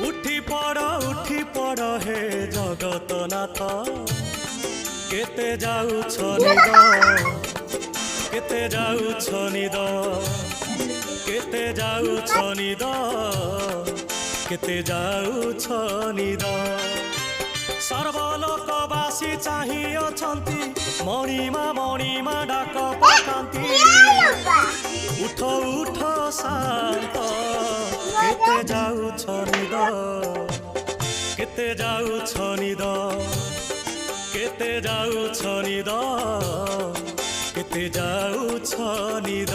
उठी पड़ हे जगतनाथ केते जाउछ निद केते जाउछ निद केते जाउछ निद केते जाउछ निद सर्वलोकवासी चाहि अछंती मणिमा डाक पकांती उठ उठ शांत केते जाउछ निद केते जाउछ निद केते जाउछ निद केते जाउछ निद।